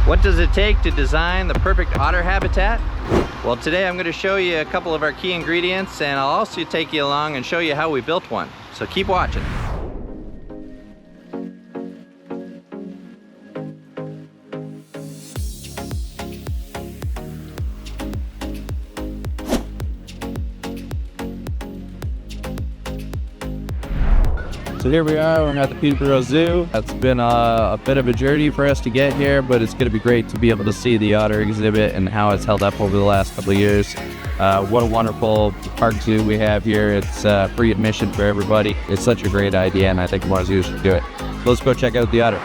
What does it take to design the perfect otter habitat? Well, today I'm going to show you a couple of our key ingredients, and I'll also take you along and show you how we built one. So keep watching. So here we are, we're at the Peterborough Zoo. It's been a bit of a journey for us to get here, but it's going to be great to be able to see the otter exhibit and how it's held up over the last couple of years. What a wonderful park zoo we have here. It's free admission for everybody. It's such a great idea, and I think more zoos should do it. Let's go check out the otter.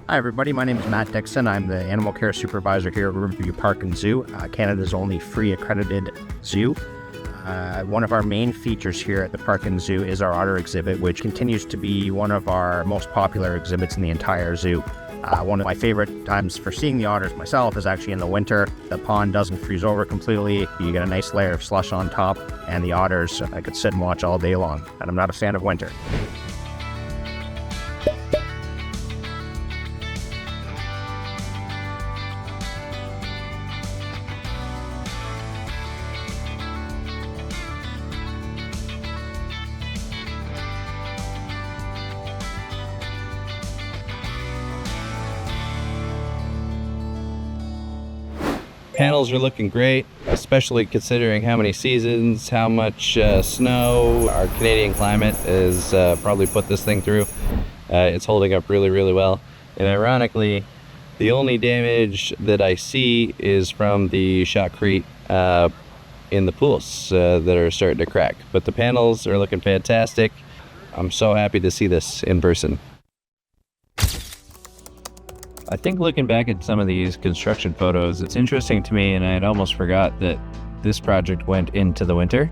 Hi everybody, my name is Matt Dixon. I'm the Animal Care Supervisor here at Riverview Park Zoo, Canada's only free accredited zoo. One of our main features here at the Park and Zoo is our otter exhibit, which continues to be one of our most popular exhibits in the entire zoo. One of my favorite times for seeing the otters myself is actually in the winter. The pond doesn't freeze over completely. You get a nice layer of slush on top, and the otters, I could sit and watch all day long, and I'm not a fan of winter. Panels are looking great, especially considering how many seasons, how much snow our Canadian climate has probably put this thing through. It's holding up really, really well. And ironically, the only damage that I see is from the shotcrete in the pools that are starting to crack. But the panels are looking fantastic. I'm so happy to see this in person. I think looking back at some of these construction photos, it's interesting to me, and I had almost forgot that this project went into the winter.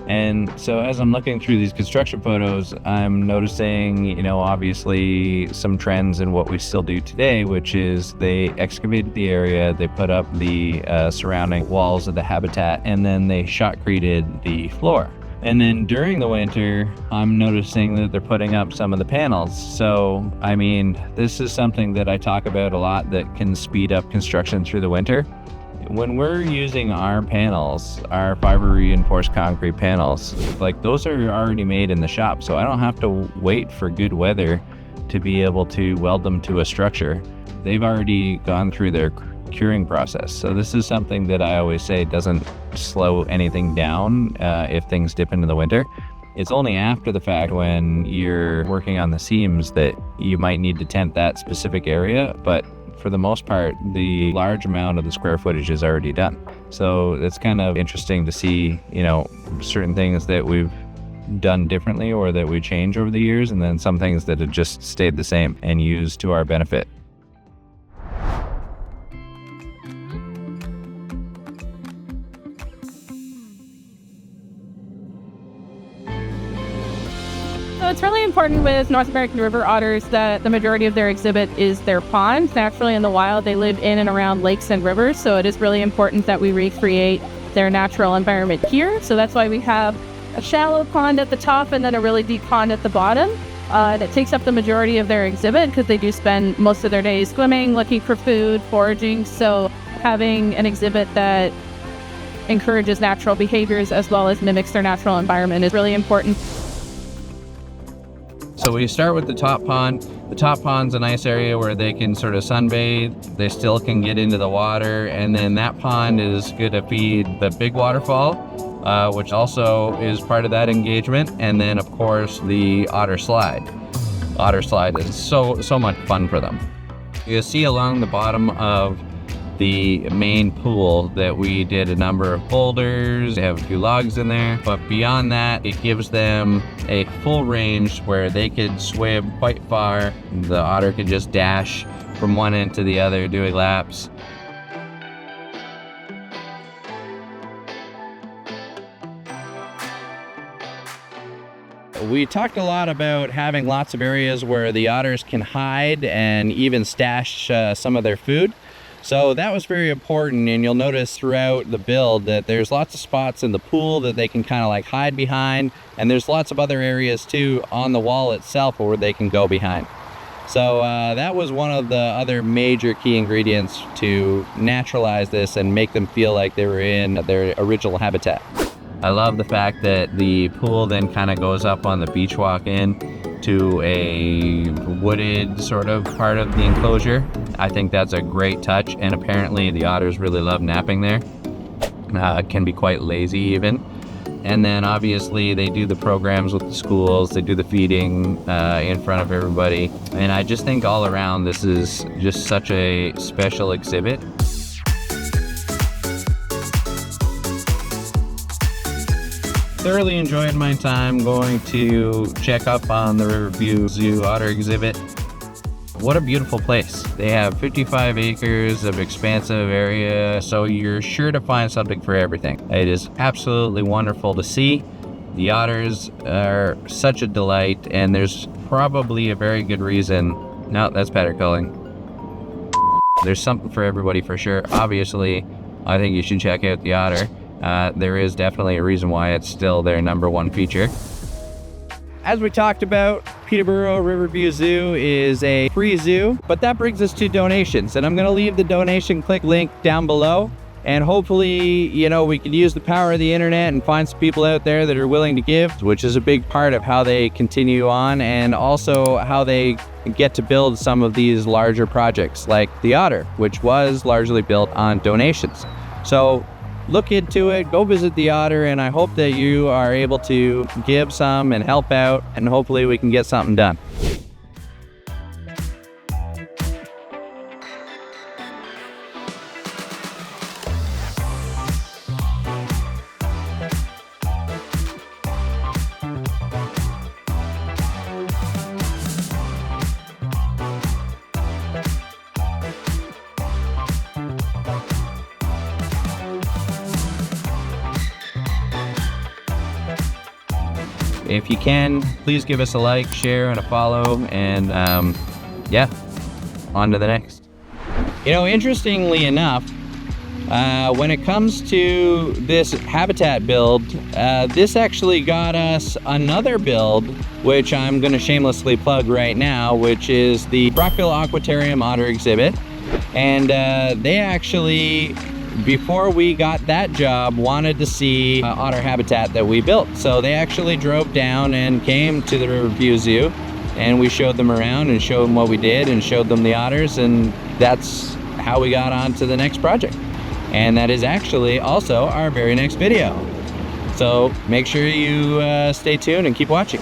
And so as I'm looking through these construction photos, I'm noticing, obviously some trends in what we still do today, which is they excavated the area, they put up the surrounding walls of the habitat, and then they shotcreted the floor. And then during the winter, I'm noticing that they're putting up some of the panels. So, this is something that I talk about a lot that can speed up construction through the winter. When we're using our panels, our fiber reinforced concrete panels, those are already made in the shop. So I don't have to wait for good weather to be able to weld them to a structure. They've already gone through their curing process. So this is something that I always say doesn't slow anything down if things dip into the winter. It's only after the fact when you're working on the seams that you might need to tent that specific area, but for the most part, the large amount of the square footage is already done. So it's kind of interesting to see, certain things that we've done differently or that we change over the years, and then some things that have just stayed the same and used to our benefit. So it's really important with North American river otters that the majority of their exhibit is their ponds. Naturally, in the wild, they live in and around lakes and rivers, so it is really important that we recreate their natural environment here. So that's why we have a shallow pond at the top and then a really deep pond at the bottom. That takes up the majority of their exhibit because they do spend most of their days swimming, looking for food, foraging. So having an exhibit that encourages natural behaviors as well as mimics their natural environment is really important. So we start with the top pond. The top pond's a nice area where they can sort of sunbathe. They still can get into the water. And then that pond is good to feed the big waterfall, which also is part of that engagement. And then of course the otter slide. Otter slide is so much fun for them. You see along the bottom of the main pool that we did a number of boulders. They have a few logs in there, but beyond that, it gives them a full range where they could swim quite far. The otter could just dash from one end to the other doing laps. We talked a lot about having lots of areas where the otters can hide and even stash some of their food. So that was very important, and you'll notice throughout the build that there's lots of spots in the pool that they can kind of like hide behind, and there's lots of other areas too on the wall itself where they can go behind. So that was one of the other major key ingredients to naturalize this and make them feel like they were in their original habitat. I love the fact that the pool then kind of goes up on the beach walk in to a wooded sort of part of the enclosure. I think that's a great touch, and apparently the otters really love napping there. Can be quite lazy even. And then obviously they do the programs with the schools, they do the feeding in front of everybody. And I just think all around this is just such a special exhibit. Thoroughly enjoyed my time going to check up on the Riverview Zoo Otter exhibit. What a beautiful place. They have 55 acres of expansive area, so you're sure to find something for everything. It is absolutely wonderful to see. The otters are such a delight, and there's probably a very good reason. No, that's patter culling. There's something for everybody for sure. Obviously, I think you should check out the otter. There is definitely a reason why it's still their #1 feature. As we talked about, Peterborough Riverview Zoo is a free zoo, but that brings us to donations, and I'm going to leave the donation click link down below, and hopefully, you know, we can use the power of the internet and find some people out there that are willing to give, which is a big part of how they continue on, and also how they get to build some of these larger projects like the Otter, which was largely built on donations. So look into it, go visit the Otter, and I hope that you are able to give some and help out, and hopefully we can get something done. If you can, please give us a like, share, and a follow, and yeah, on to the next. You know, interestingly enough, when it comes to this habitat build, this actually got us another build, which I'm going to shamelessly plug right now, which is the Brockville Aquatarium Otter exhibit. And they actually, before we got that job, wanted to see otter habitat that we built. So they actually drove down and came to the Riverview Zoo, and we showed them around and showed them what we did and showed them the otters, and that's how we got on to the next project. And that is actually also our very next video. So make sure you stay tuned and keep watching.